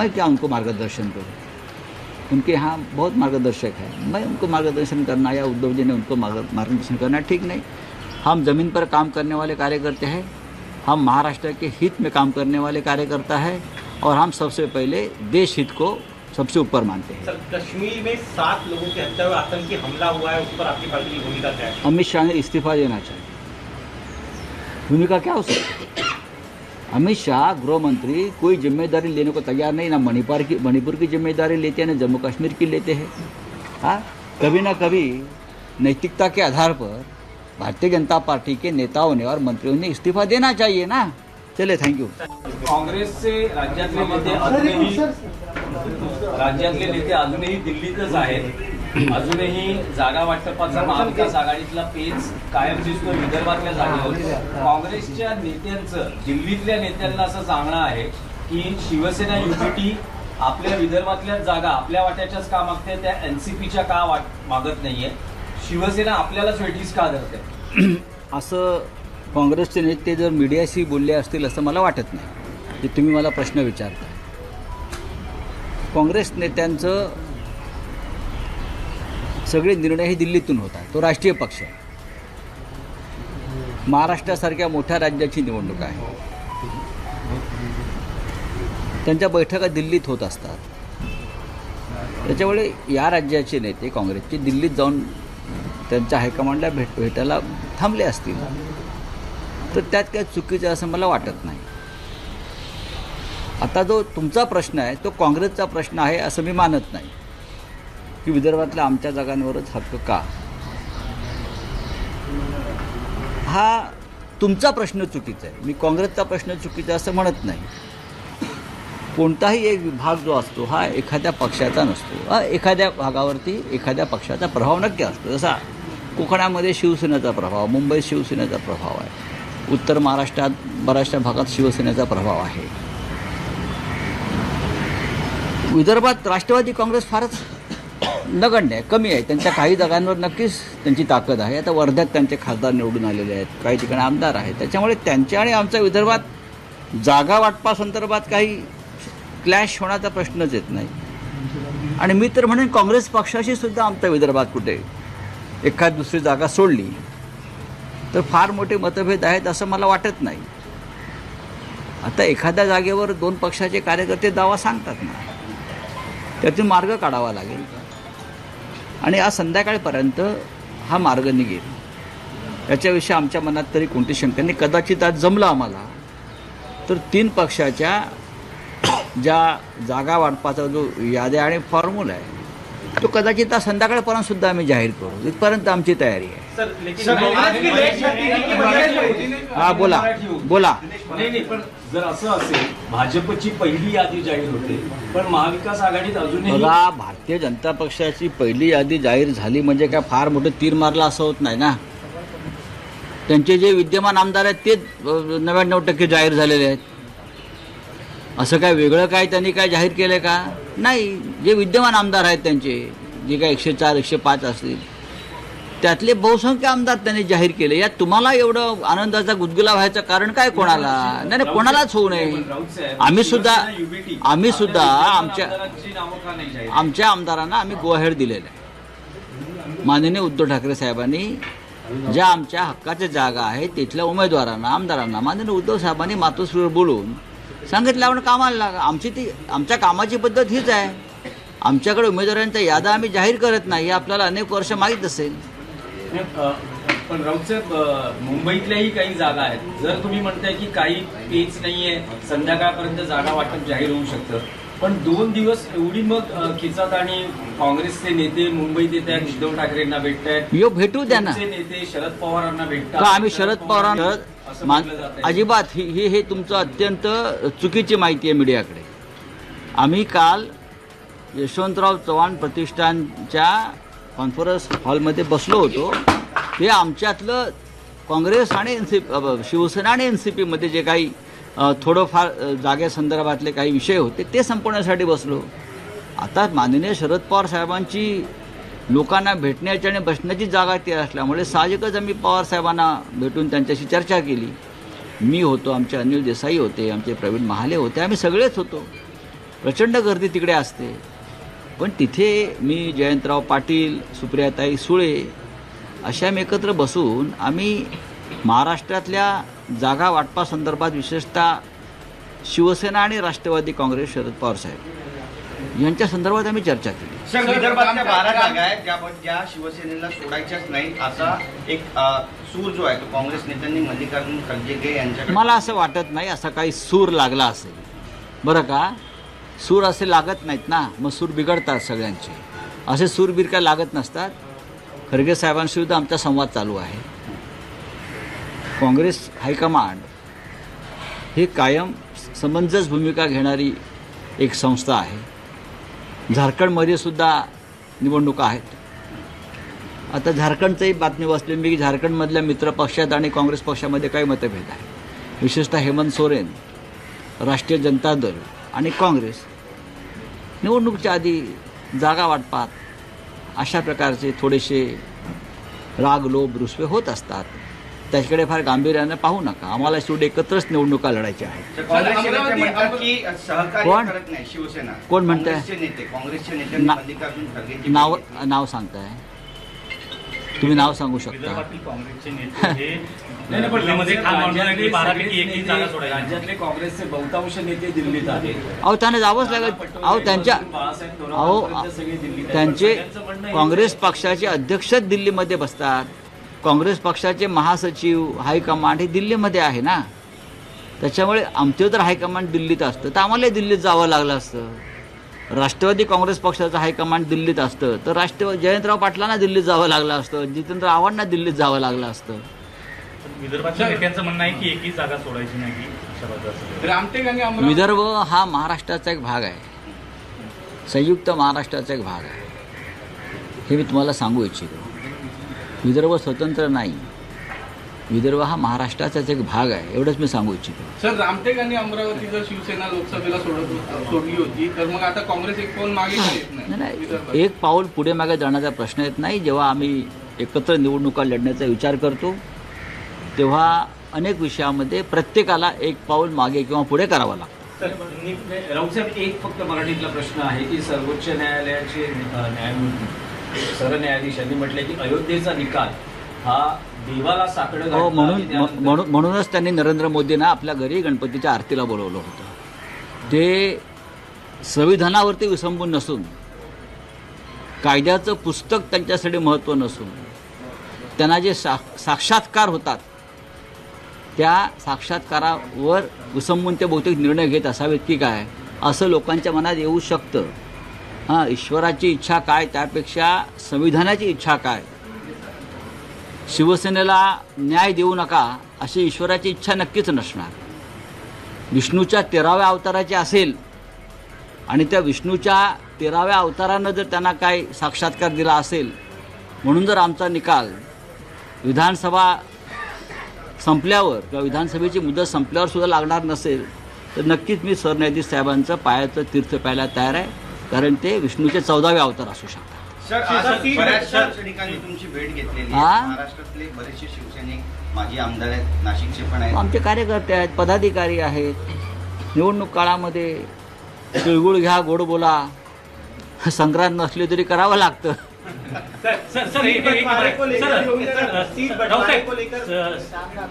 मैं क्या उनको मार्गदर्शन करूँ? उनके यहाँ बहुत मार्गदर्शक है, मैं उनको मार्गदर्शन करना या उद्धव जी ने उनको मार्गदर्शन करना ठीक नहीं। हम ज़मीन पर काम करने वाले कार्यकर्ता हैं, हम महाराष्ट्र के हित में काम करने वाले कार्यकर्ता है और हम सबसे पहले देश हित को सबसे ऊपर मानते हैं। सर, कश्मीर में 7 लोगों की हत्या और आतंकी हमला हुआ है, उस पर आपकी पार्टी की भूमिका क्या है? अमित शाह ने इस्तीफा देना चाहिए। भूमिका क्या हो सकती है? अमित शाह गृह मंत्री कोई जिम्मेदारी लेने को तैयार नहीं, ना मणिपुर की जिम्मेदारी लेते हैं, ना जम्मू कश्मीर की लेते हैं। हाँ, कभी ना कभी नैतिकता के आधार पर भारतीय जनता पार्टी के नेताओं ने और मंत्रियों ने इस्तीफा देना चाहिए ना। चले, थैंक यू। काँग्रेसचे राज्यातले नेते अजूनही दिल्लीतच आहेत। अजूनही जागा वाटपाचा महाविकास आघाडीतला पेच कायम दिसतो विदर्भातल्या जागेवर। काँग्रेसच्या नेत्यांचं दिल्लीतल्या नेत्यांना असं सांगणं आहे की शिवसेना युनिटी आपल्या विदर्भातल्या जागा आपल्या वाट्याच्याच का मागते, त्या एनसीपीच्या का मागत नाहीये, शिवसेना आपल्यालाच वेठीस का धरते? असं काँग्रेसचे नेते जर मीडियाशी बोलले असतील असं मला वाटत नाही, जे तुम्ही मला प्रश्न विचारता। काँग्रेस नेत्यांचं सगळे निर्णय हे दिल्लीतून होतात, तो राष्ट्रीय पक्ष आहे। महाराष्ट्रासारख्या मोठ्या राज्याची निवडणूक आहे, त्यांच्या बैठका दिल्लीत होत असतात। त्याच्यामुळे या राज्याचे नेते काँग्रेसचे दिल्लीत जाऊन त्यांच्या हायकमांडला भेटायला थांबले असतील तर त्यात काय चुकीचं असं मला वाटत नाही। आता जो तुमचा प्रश्न आहे तो काँग्रेसचा प्रश्न आहे असं मी मानत नाही की विदर्भातल्या आमच्या जागांवरच हक्क का। हा तुमचा प्रश्न चुकीचा आहे, मी काँग्रेसचा प्रश्न चुकीचा असं म्हणत नाही। कोणताही एक विभाग जो असतो हा एखाद्या पक्षाचा नसतो, एखाद्या भागावरती एखाद्या पक्षाचा प्रभाव नक्की असतो। जसा कोकणामध्ये शिवसेनेचा प्रभाव, मुंबईत शिवसेनेचा प्रभाव आहे, उत्तर महाराष्ट्रात बऱ्याचशा भागात शिवसेनेचा प्रभाव आहे, विदर्भात राष्ट्रवादी काँग्रेस फारच नगण्य आहे, कमी आहे। त्यांच्या काही जागांवर नक्कीच त्यांची ताकद आहे। आता वर्ध्यात त्यांचे खासदार निवडून आलेले आहेत, काही ठिकाणी आमदार आहेत, त्याच्यामुळे त्यांच्या आणि आमच्या विदर्भात जागा वाटपासंदर्भात काही क्लॅश होण्याचा प्रश्नच येत नाही। आणि मी तर म्हणेन काँग्रेस पक्षाशी सुद्धा आमच्या विदर्भात कुठे एखाद दुसरी जागा सोडली तर फार मोठे मतभेद आहेत असं मला वाटत नाही। आता एखाद्या जागेवर 2 पक्षाचे कार्यकर्ते दावा सांगतात ना, त्यातून मार्ग काढावा लागेल आणि आज संध्याकाळपर्यंत हा मार्ग निघेल याच्याविषयी आमच्या मनात तरी कोणती शंका नाही। कदाचित आज जमलं आम्हाला तर 3 पक्षाच्या ज्या जागा वाटपाचा जो याद्या आणि फॉर्म्युला आहे तो कदाचित आज संध्याकाळपर्यंत सुद्धा आम्ही जाहीर करू, इथपर्यंत आमची तयारी आहे। हा, बोला बोला। नाही, पण जर असं असेल भाजपची पहिली यादी जाहीर होते पण महाविकास आघाडीत अजूनही बघा, भारतीय जनता पक्षाची पहिली यादी जाहीर झाली म्हणजे काय फार मोठं तीर मारला असं होत नाही ना। त्यांचे जे विद्यमान आमदार आहेत ते 99% जाहीर झालेले आहेत। असं काय वेगळं काय त्यांनी काय जाहीर केलं का? नाही, जे विद्यमान आमदार आहेत त्यांचे जे काय 104 105 असतील त्यातले बहुसंख्य आमदार त्यांनी जाहीर केले। यात तुम्हाला एवढं आनंदाचा गुदगुला व्हायचं कारण काय कोणाला? नाही, कोणालाच होऊ नये। आम्ही सुद्धा आमच्या आमदारांना आम्ही गो अहेड दिलेलं आहे। माननीय उद्धव ठाकरे साहेबांनी ज्या आमच्या हक्काच्या जागा आहेत तिथल्या उमेदवारांना आमदारांना माननीय उद्धव साहेबांनी मातोश्रीवर बोलून सांगितलं आपण कामाला लागा। आमच्या कामाची पद्धत हीच आहे। आमच्याकडे उमेदवारांच्या याद्या आम्ही जाहीर करत नाही, हे आपल्याला अनेक वर्ष माहीत असेल। पण राऊतसाहेब, मुंबईतल्याही काही जागा आहेत, जर तुम्ही म्हणताय की काही पेच नाहीये, संध्याकाळपर्यंत जागा वाटप जाहीर होऊ शकतं, पण 2 दिवस एवढी मग खिचात आणि काँग्रेसचे नेते मुंबईत येत आहेत, उद्धव ठाकरेंना भेटतायत, भेटू द्या ना। नेते शरद पवारांना भेटतात, आम्ही शरद पवारांना अजिबात हे तुमचं अत्यंत चुकीची माहिती आहे मीडियाकडे। आम्ही काल यशवंतराव चव्हाण प्रतिष्ठानच्या कॉन्फरन्स हॉलमध्ये बसलो होतो। ते आमच्यातलं काँग्रेस आणि शिवसेना आणि एनसीपीमध्ये जे काही थोडंफार जागेसंदर्भातले काही विषय होते ते संपवण्यासाठी बसलो। आता माननीय शरद पवार साहेबांची लोकांना भेटण्याची आणि बसण्याची जागा ती असल्यामुळे साहजिकच आम्ही पवार साहेबांना भेटून त्यांच्याशी चर्चा केली। मी होतो, आमचे अनिल देसाई होते, आमचे प्रवीण महाले होते, आम्ही सगळेच होतो। प्रचंड गर्दी तिकडे असते. पण तिथे मी जयंतराव पाटील, सुप्रियाताई सुळे अशा एकत्र बसून आम्ही महाराष्ट्रातल्या जागा वाटपासंदर्भात विशेषतः शिवसेना आणि राष्ट्रवादी काँग्रेस शरद पवार साहेब यांच्या संदर्भात आम्ही चर्चा केली. सर, विदर्भातल्या 12 जागा आहेत ज्या शिवसेनेला सोडायच्याच नाहीत असा एक सूर जो आहे तो काँग्रेस नेत्यांनी मल्लिकार्जुन खरगे यांच्याकडे. मला असं वाटत नाही असा काही सूर लागला असेल. बरं का, सूर असे लागत नाहीत ना, मग सूर बिघडतात सगळ्यांचे. असे सूरबीर काय लागत नसतात. खरगे साहेबांशी सुद्धा आमचा संवाद चालू आहे. काँग्रेस हायकमांड हे कायम समंजस भूमिका घेणारी एक संस्था आहे. झारखंडमध्ये सुद्धा निवडणुका आहेत. आता झारखंडचंही बातमी वाचली मी की झारखंडमधल्या मित्रपक्षात आणि काँग्रेस पक्षामध्ये काही मतभेद आहे. विशेषतः हेमंत सोरेन, राष्ट्रीय जनता दल आणि काँग्रेस निवडणुकीच्या आधी जागा वाटपात अशा प्रकारचे थोडेसे राग लोभ रुसवे होत असतात. त्याच्याकडे फार गांभीर्यानं पाहू नका. आम्हाला शेवटी एकत्रच निवडणुका लढायच्या आहेत. काँग्रेसचे नेते म्हणतात की सहकार्य कोण? करत नाही शिवसेना. कोण म्हणतंय? काँग्रेसचे नेत्यांनी ना- मल्लिकार्जुन खरगे नाव सांगताय तुम्ही, नाव सांगू शकता. विदर्भातील काँग्रेसचे नेते हे दिल्लीमध्ये ठाम मांडून आहे की 12 पैकी एक जागा सोडायची. राज्यातले काँग्रेसचे बहुतांश नेते दिल्लीत आहेत. अहो त्यांना जावंच लागेल. अहो त्यांच्या त्यांचे काँग्रेस पक्षाचे अध्यक्षच दिल्लीमध्ये बसतात. काँग्रेस पक्षाचे महासचिव, हायकमांड हे दिल्लीमध्ये आहे ना. त्याच्यामुळे आमचं जर हायकमांड दिल्लीत असतं तर आम्हालाही दिल्लीत जावं लागलं असतं. राष्ट्रवादी काँग्रेस पक्षाचं हायकमांड दिल्लीत असतं तर जयंतराव पाटलांना दिल्लीत जावं लागलं असतं. जितेंद्र आव्हाडांना दिल्लीत जावं लागलं असतं. विदर्भाच्या नेत्यांचं म्हणणं आहे की एकही जागा सोडायची नाही अशा प्रकारचं. रामटेक आणि अमरावती विदर्भ हा महाराष्ट्राचा एक भाग आहे. संयुक्त महाराष्ट्राचा एक भाग आहे. हे मी तुम्हाला सांगू इच्छितो. विदर्भ स्वतंत्र नाही. विदर्भ हा महाराष्ट्राचाच एक भाग आहे, एवढंच मी सांगू इच्छितो. सर, रामटेक आणि अमरावती जर शिवसेना लोकसभेला सोडली होती तर मग आता काँग्रेस एक पाऊल मागे का येत नाही नाही, विदर्भात? एक पाऊल पुढे मागे जाण्याचा प्रश्न येत नाही. जेव्हा आम्ही एकत्र निवडणुका लढण्याचा विचार करतो तेव्हा अनेक विषयामध्ये प्रत्येकाला एक पाऊल मागे किंवा पुढे करावं लागतं. राऊत साहेब, एक फक्त मराठीतला प्रश्न आहे की सर्वोच्च न्यायालयाचे न्यायमूर्ती सरन्यायाधीश यांनी म्हटले की अयोध्येचा निकाल हा देवाला साकडं हो, घातला. म्हणूनच त्यांनी नरेंद्र मोदींना आपल्या घरी गणपतीच्या आरतीला बोलवलं होतं. ते संविधानावरती विसंबून नसून, कायद्याचं पुस्तक त्यांच्यासाठी महत्त्व नसून, त्यांना जे साक्षात्कार होतात त्या साक्षात्कारावर विसंबून ते बहुतेक निर्णय घेत असावेत की काय असं लोकांच्या मनात येऊ शकतं. हां, ईश्वराची इच्छा काय त्यापेक्षा संविधानाची इच्छा काय. शिवसेनेला न्याय देऊ नका अशी ईश्वराची इच्छा नक्कीच नसणार. विष्णूच्या 13व्या अवताराची असेल आणि त्या विष्णूच्या 13व्या अवतारानं जर त्यांना काय साक्षात्कार दिला असेल म्हणून जर आमचा निकाल विधानसभा संपल्यावर किंवा विधानसभेची मुदत संपल्यावर सुद्धा लागणार नसेल तर नक्कीच मी सरन्यायाधीश साहेबांचं पायाचं तीर्थ प्यायला तयार आहे. कारण ते विष्णूचे 14वे अवतार असू शकतात. सर, आज बऱ्याचशा ठिकाणी तुमची भेट घेतलेली आहे. हा? महाराष्ट्रातले बरेचसे शिवसैनिक माजी आमदार आहेत, नाशिकचे पण आहेत. आमचे कार्यकर्ते आहेत, पदाधिकारी आहेत. निवडणूक काळामध्ये तिळगुळ घ्या, गोड बोला, संक्रांत नसली तरी करावं लागतं.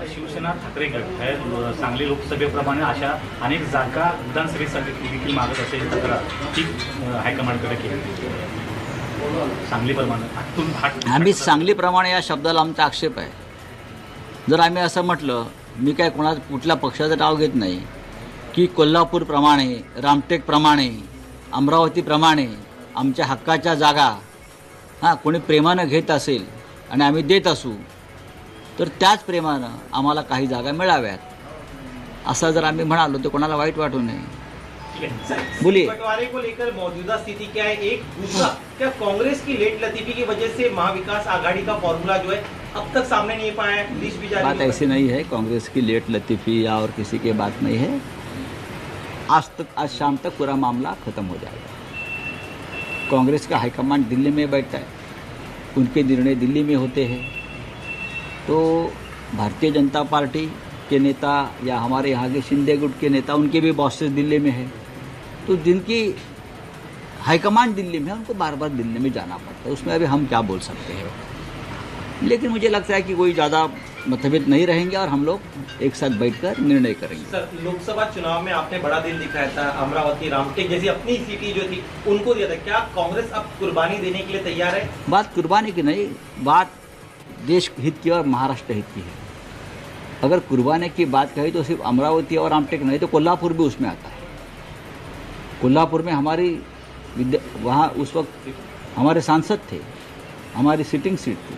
शिवसेना ठाकरे गट है सांगली लोकसभेप्रमाणे अशा अनेक जागा विधानसभेसाठी देखील मागत असेल तक्रार ती हायकमांडकडे केली. सांगलीप्रमाणे आम्ही सांगलीप्रमाणे या शब्दाला आमचा आक्षेप आहे. जर आम्ही असं म्हटलं, मी काय कुठल्या पक्षाचं नाव घेत नाही, की कोल्हापूरप्रमाणे, रामटेकप्रमाणे, अमरावतीप्रमाणे आमच्या हक्काच्या जागा कोणी प्रेमानं घेत असेल आणि आम्ही देत असू तर त्याच प्रेमानं आम्हाला काही जागा मिळाव्यात असं जर आम्ही म्हणालो तर कोणाला वाईट वाटू नये. बोलिए. बंटवारे को लेकर मौजूदा स्थिति क्या है? एक दूसरा, क्या कांग्रेस की लेट लतीफी की वजह से महाविकास आघाड़ी का फॉर्मूला जो है अब तक सामने नहीं पाया है? लिस्ट भी जारी बात नहीं ऐसी नहीं है. कांग्रेस की लेट लतीफ़ी या और किसी की बात नहीं है. आज शाम तक पूरा मामला ख़त्म हो जाएगा. कांग्रेस का हाईकमांड दिल्ली में बैठता है, उनके निर्णय दिल्ली में होते हैं. तो भारतीय जनता पार्टी के नेता या हमारे यहाँ के शिंदे गुट के नेता, उनके भी बॉसेस दिल्ली में है. तो जिनकी हाईकमांड दिल्ली में है उनको बार बार दिल्ली में जाना पड़ता है, उसमें अभी हम क्या बोल सकते हैं। लेकिन मुझे लगता है कि कोई ज़्यादा मतभेद नहीं रहेंगे और हम लोग एक साथ बैठकर निर्णय करेंगे। सर, लोकसभा चुनाव में आपने बड़ा दिल दिखाया था, अमरावती रामटेक जैसी अपनी सीटें जो थी उनको दिया था। क्या कांग्रेस अब कुर्बानी देने के लिए तैयार है? बात कुर्बानी की नहीं, बात देश हित की और महाराष्ट्र हित की है। अगर कुर्बानी की बात कही तो सिर्फ अमरावती और रामटेक नहीं तो कोल्हापुर भी उसमें आता है। कोल्हापुर में हमारी वहाँ उस वक्त हमारे सांसद थे, हमारी सिटिंग सीट थी।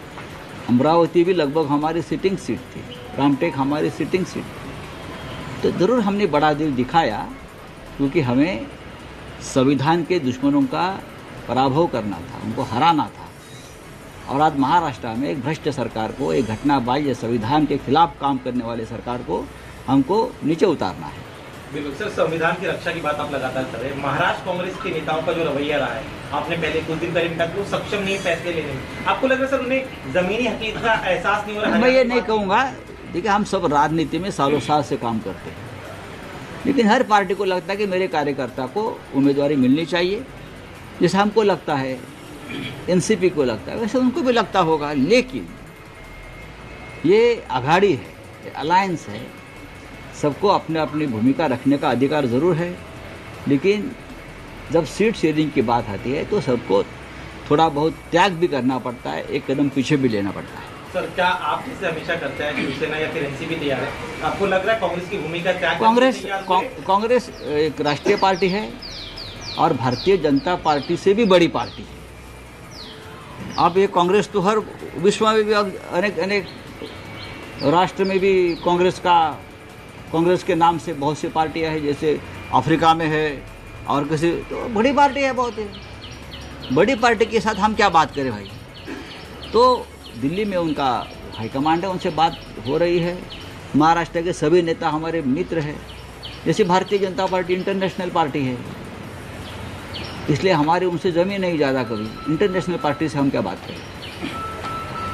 अमरावती भी लगभग हमारी सिटिंग सीट थी, रामटेक हमारी सिटिंग सीट थी। तो ज़रूर हमने बड़ा दिल दिखाया क्योंकि हमें संविधान के दुश्मनों का पराभव करना था, उनको हराना था। और आज महाराष्ट्र में एक भ्रष्ट सरकार को, एक घटनाबाज संविधान के खिलाफ काम करने वाले सरकार को हमको नीचे उतारना है। बिल्कुल सर, संविधान की रक्षा की बात आप लगातार कर रहे हैं। महाराष्ट्र कांग्रेस के नेताओं का जो रवैया रहा है, आपने पहले कुछ दिन पहले कहा कि वो सक्षम नहीं फैसले लेने में। आपको लग रहा है सर उन्हें जमीनी हकीकत का एहसास नहीं हो रहा है? मैं ये नहीं कहूँगा, देखिए हम सब राजनीति में सालों साल से काम करते हैं, लेकिन हर पार्टी को लगता है कि मेरे कार्यकर्ता को उम्मीदवारी मिलनी चाहिए। जैसे हमको लगता है, एनसीपी को लगता है, वैसे उनको भी लगता होगा। लेकिन ये आघाड़ी है, ये अलायंस है, सबको अपने अपनी भूमिका रखने का अधिकार ज़रूर है। लेकिन जब सीट शेयरिंग की बात आती है तो सबको थोड़ा बहुत त्याग भी करना पड़ता है, एक कदम पीछे भी लेना पड़ता है। सर, क्या आप जिससे हमेशा करते हैं शिवसेना या फिर एनसीपी तैयार है? आपको लग रहा है कांग्रेस की भूमिका त्याग कांग्रेस एक राष्ट्रीय पार्टी है और भारतीय जनता पार्टी से भी बड़ी पार्टी है। अब ये कांग्रेस तो हर विश्व में भी अनेक राष्ट्र में भी कांग्रेस के नाम से बहुत सी पार्टियां हैं, जैसे अफ्रीका में है और किसी, तो बड़ी पार्टी है, बहुत है। बड़ी पार्टी के साथ हम क्या बात करें भाई? तो दिल्ली में उनका हाईकमांड है, उनसे बात हो रही है। महाराष्ट्र के सभी नेता हमारे मित्र हैं, जैसे Bharatiya Janata party international party है, इसलिए हमारी उनसे जमी नहीं ज़्यादा। कभी इंटरनेशनल पार्टी से हम क्या बात करें?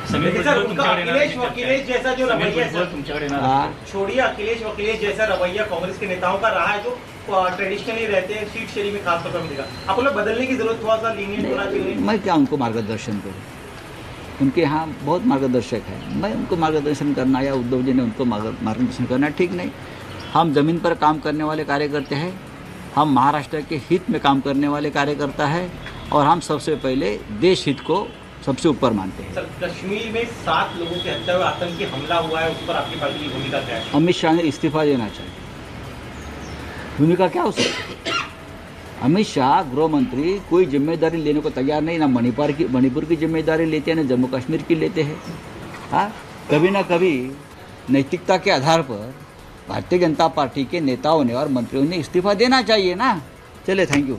सर, उनका अखिलेश वकीलेश जैसा जो रवैया है, छोड़िए अखिलेश वकीलेश जैसा रवैया कांग्रेस के नेताओं का रहा है, जो ट्रेडिशनली रहते हैं सीट शेयरिंग में खासतौर पर मिलेगा। आपको लोग बदलने की जरूरत, थोड़ा सा लीनियंट होना चाहिए। मैं क्या उनको मार्गदर्शन करूँ? उनके यहाँ बहुत मार्गदर्शक है, मैं उनको मार्गदर्शन करना या उद्धव जी ने उनको मार्गदर्शन करना ठीक नहीं। हम ज़मीन पर काम करने वाले कार्यकर्ता हैं, हम महाराष्ट्र के हित में काम करने वाले कार्यकर्ता हैं और हम सबसे पहले देश हित को सबसे ऊपर मानते हैं। सर, कश्मीर में 7 लोगों की हत्या हुई, आतंकी हमला हुआ है, उस पर आपकी पार्टी की भूमिका क्या है? अमित शाह ने इस्तीफा देना चाहिए। भूमिका क्या हो सकती है? अमित शाह गृह मंत्री कोई जिम्मेदारी लेने को तैयार नहीं, ना मणिपुर की जिम्मेदारी लेते हैं, ना जम्मू कश्मीर की लेते हैं। हाँ, कभी ना कभी नैतिकता के आधार पर भारतीय जनता पार्टी के नेताओं ने और मंत्रियों ने इस्तीफा देना चाहिए ना। चले, थैंक यू।